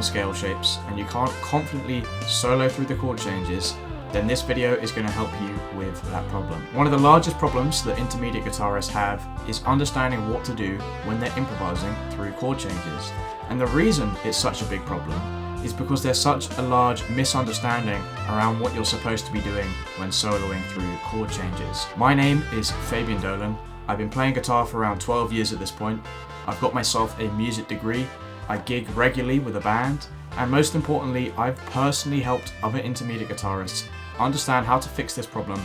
down scale shapes and you can't confidently solo through the chord changes, then this video is going to help you with that problem. One of the largest problems that intermediate guitarists have is understanding what to do when they're improvising through chord changes. And the reason it's such a big problem is because there's such a large misunderstanding around what you're supposed to be doing when soloing through chord changes. My name is Fabian Dolan. I've been playing guitar for around 12 years at this point. I've got myself a music degree. I gig regularly with a band. And most importantly, I've personally helped other intermediate guitarists understand how to fix this problem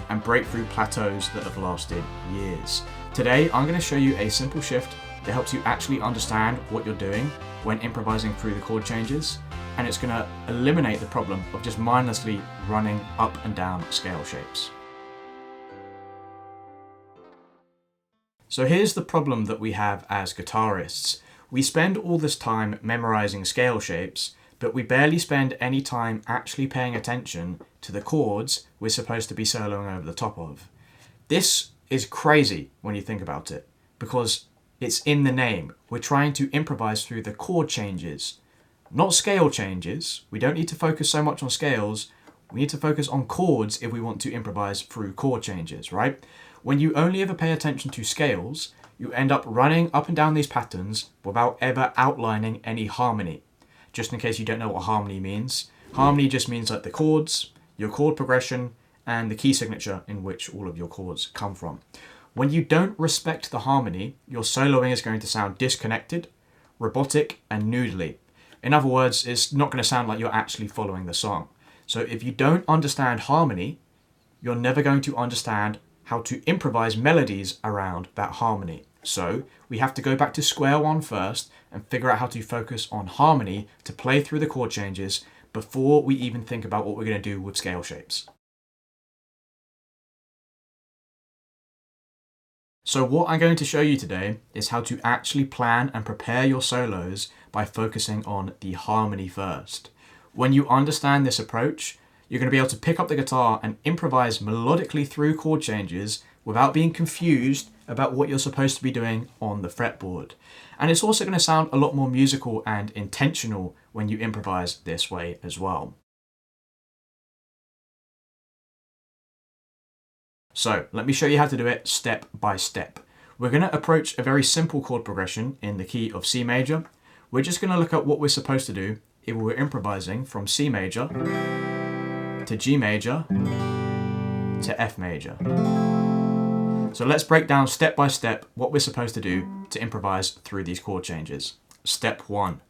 and break through plateaus that have lasted years. Today, I'm going to show you a simple shift that helps you actually understand what you're doing when improvising through the chord changes, and it's going to eliminate the problem of just mindlessly running up and down scale shapes. So here's the problem that we have as guitarists. We spend all this time memorizing scale shapes, but we barely spend any time actually paying attention to the chords we're supposed to be soloing over the top of. This is crazy when you think about it, because it's in the name. We're trying to improvise through the chord changes, not scale changes. We don't need to focus so much on scales. We need to focus on chords if we want to improvise through chord changes, right? When you only ever pay attention to scales, you end up running up and down these patterns without ever outlining any harmony. Just in case you don't know what harmony means, harmony just means like the chords, your chord progression, and the key signature in which all of your chords come from. When you don't respect the harmony, your soloing is going to sound disconnected, robotic, and noodly. In other words, it's not going to sound like you're actually following the song. So if you don't understand harmony, you're never going to understand how to improvise melodies around that harmony. So we have to go back to square one first and figure out how to focus on harmony to play through the chord changes before we even think about what we're going to do with scale shapes. So what I'm going to show you today is how to actually plan and prepare your solos by focusing on the harmony first. When you understand this approach, you're going to be able to pick up the guitar and improvise melodically through chord changes without being confused about what you're supposed to be doing on the fretboard. And it's also going to sound a lot more musical and intentional when you improvise this way as well. So let me show you how to do it step by step. We're going to approach a very simple chord progression in the key of C major. We're just going to look at what we're supposed to do if we're improvising from C major to G major to F major. So let's break down step by step what we're supposed to do to improvise through these chord changes. Step 1.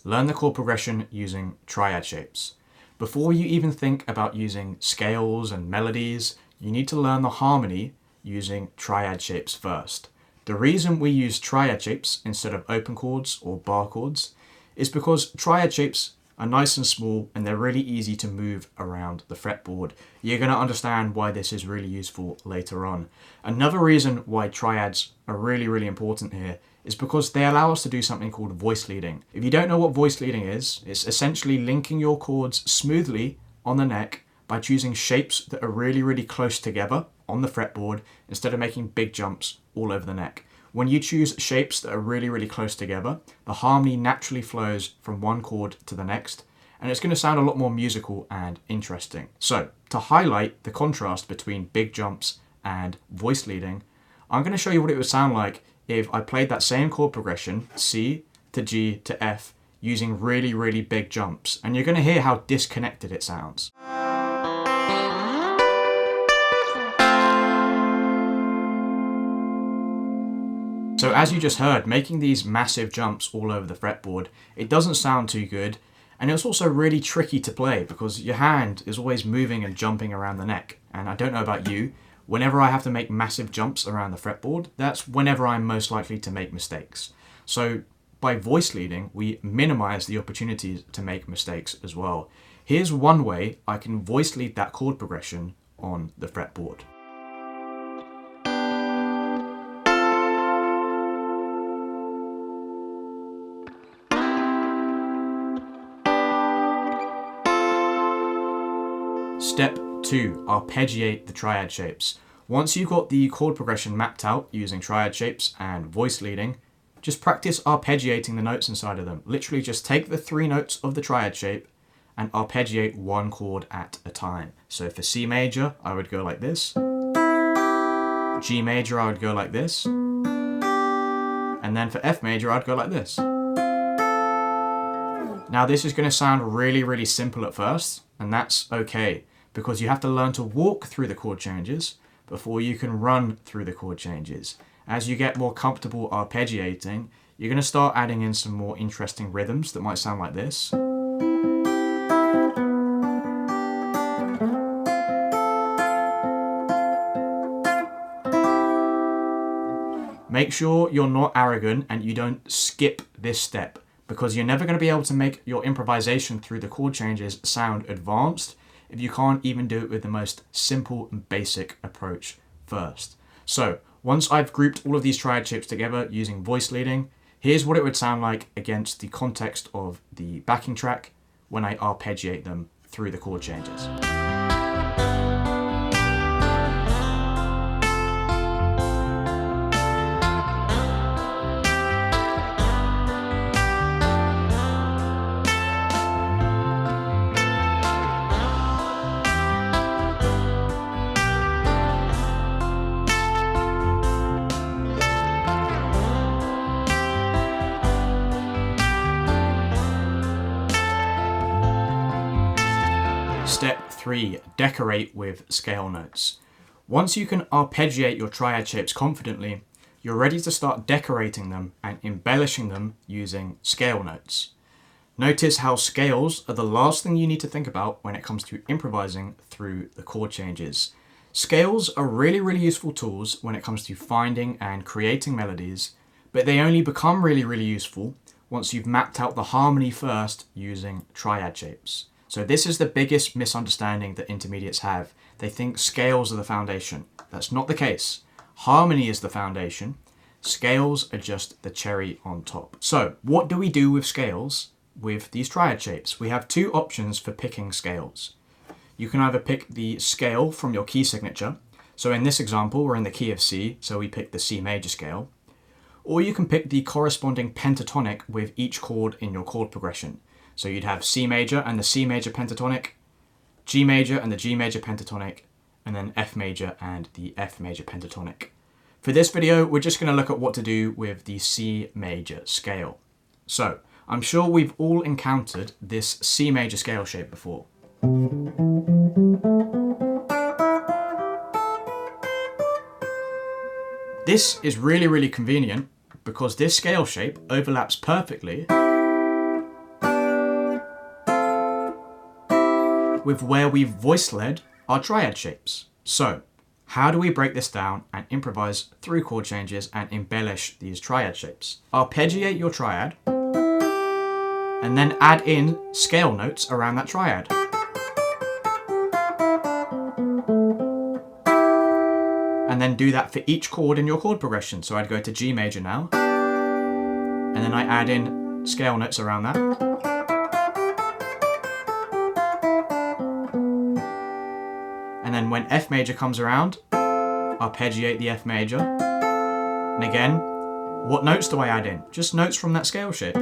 Learn the chord progression using triad shapes. Before you even think about using scales and melodies, you need to learn the harmony using triad shapes first. The reason we use triad shapes instead of open chords or bar chords is because triad shapes are nice and small and they're really easy to move around the fretboard. You're going to understand why this is really useful later on. Another reason why triads are really important here is because they allow us to do something called voice leading. If you don't know what voice leading is, it's essentially linking your chords smoothly on the neck by choosing shapes that are really close together on the fretboard instead of making big jumps all over the neck. When you choose shapes that are really close together, the harmony naturally flows from one chord to the next, and it's going to sound a lot more musical and interesting. So, to highlight the contrast between big jumps and voice leading, I'm going to show you what it would sound like if I played that same chord progression, C to G to F, using really big jumps, and you're going to hear how disconnected it sounds. So as you just heard, making these massive jumps all over the fretboard, it doesn't sound too good, and it's also really tricky to play because your hand is always moving and jumping around the neck. And I don't know about you, whenever I have to make massive jumps around the fretboard, that's whenever I'm most likely to make mistakes. So by voice leading, we minimize the opportunities to make mistakes as well. Here's one way I can voice lead that chord progression on the fretboard. Step 2. Arpeggiate the triad shapes. Once you've got the chord progression mapped out using triad shapes and voice leading, just practice arpeggiating the notes inside of them. Literally just take the 3 notes of the triad shape and arpeggiate one chord at a time. So for C major, I would go like this. G major, I would go like this. And then for F major, I'd go like this. Now this is going to sound really, really simple at first, and that's okay, because you have to learn to walk through the chord changes before you can run through the chord changes. As you get more comfortable arpeggiating, you're going to start adding in some more interesting rhythms that might sound like this. Make sure you're not arrogant and you don't skip this step, because you're never going to be able to make your improvisation through the chord changes sound advanced if you can't even do it with the most simple and basic approach first. So once I've grouped all of these triad shapes together using voice leading, here's what it would sound like against the context of the backing track when I arpeggiate them through the chord changes. Step 3, decorate with scale notes. Once you can arpeggiate your triad shapes confidently, you're ready to start decorating them and embellishing them using scale notes. Notice how scales are the last thing you need to think about when it comes to improvising through the chord changes. Scales are really, really useful tools when it comes to finding and creating melodies, but they only become really, really useful once you've mapped out the harmony first using triad shapes. So this is the biggest misunderstanding that intermediates have. They think scales are the foundation. That's not the case. Harmony is the foundation. Scales are just the cherry on top. So what do we do with scales with these triad shapes? We have 2 options for picking scales. You can either pick the scale from your key signature. So in this example, we're in the key of C, so we pick the C major scale. Or you can pick the corresponding pentatonic with each chord in your chord progression. So you'd have C major and the C major pentatonic, G major and the G major pentatonic, and then F major and the F major pentatonic. For this video, we're just going to look at what to do with the C major scale. So I'm sure we've all encountered this C major scale shape before. This is really, really convenient because this scale shape overlaps perfectly with where we've voice-led our triad shapes. So, how do we break this down and improvise through chord changes and embellish these triad shapes? Arpeggiate your triad, and then add in scale notes around that triad. And then do that for each chord in your chord progression. So I'd go to G major now, and then I add in scale notes around that. And then when F major comes around, arpeggiate the F major. And again, what notes do I add in? Just notes from that scale shape.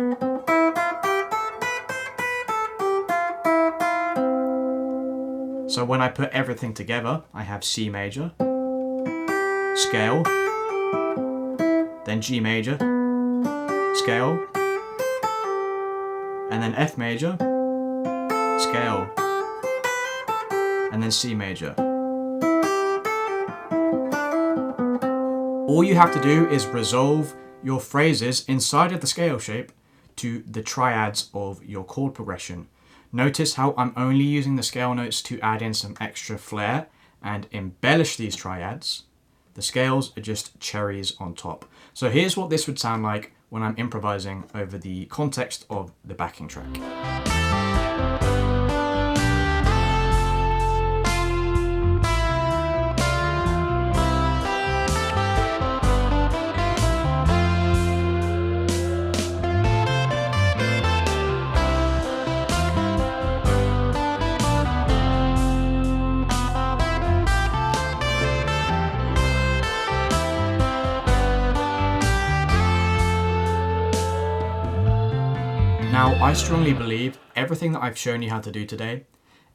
So when I put everything together, I have C major, scale, then G major, scale, and then F major, scale, and then C major. All you have to do is resolve your phrases inside of the scale shape to the triads of your chord progression. Notice how I'm only using the scale notes to add in some extra flair and embellish these triads. The scales are just cherries on top. So here's what this would sound like when I'm improvising over the context of the backing track. I strongly believe everything that I've shown you how to do today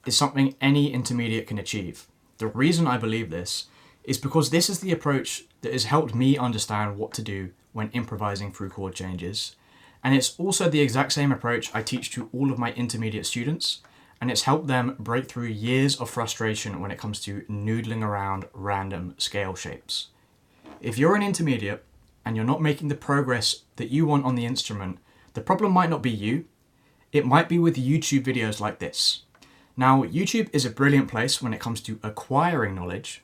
is something any intermediate can achieve. The reason I believe this is because this is the approach that has helped me understand what to do when improvising through chord changes. And it's also the exact same approach I teach to all of my intermediate students, and it's helped them break through years of frustration when it comes to noodling around random scale shapes. If you're an intermediate and you're not making the progress that you want on the instrument, the problem might not be you, it might be with YouTube videos like this. Now, YouTube is a brilliant place when it comes to acquiring knowledge,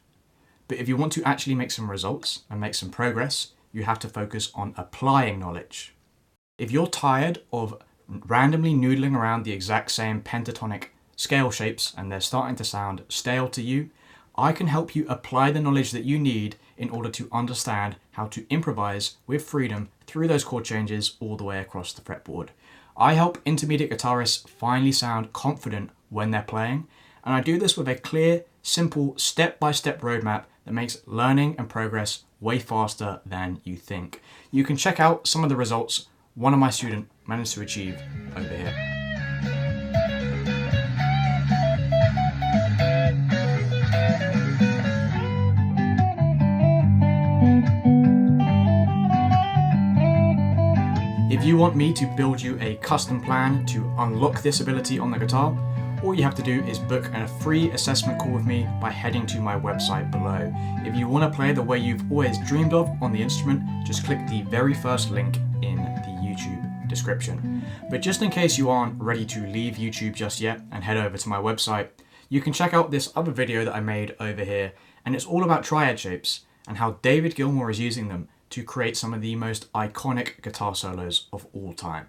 but if you want to actually make some results and make some progress, you have to focus on applying knowledge. If you're tired of randomly noodling around the exact same pentatonic scale shapes and they're starting to sound stale to you, I can help you apply the knowledge that you need in order to understand how to improvise with freedom through those chord changes all the way across the fretboard. I help intermediate guitarists finally sound confident when they're playing, and I do this with a clear, simple, step-by-step roadmap that makes learning and progress way faster than you think. You can check out some of the results one of my students managed to achieve over here. If you want me to build you a custom plan to unlock this ability on the guitar, all you have to do is book a free assessment call with me by heading to my website below. If you want to play the way you've always dreamed of on the instrument, just click the very first link in the YouTube description. But just in case you aren't ready to leave YouTube just yet and head over to my website, you can check out this other video that I made over here, and it's all about triad shapes and how David Gilmour is using them to create some of the most iconic guitar solos of all time.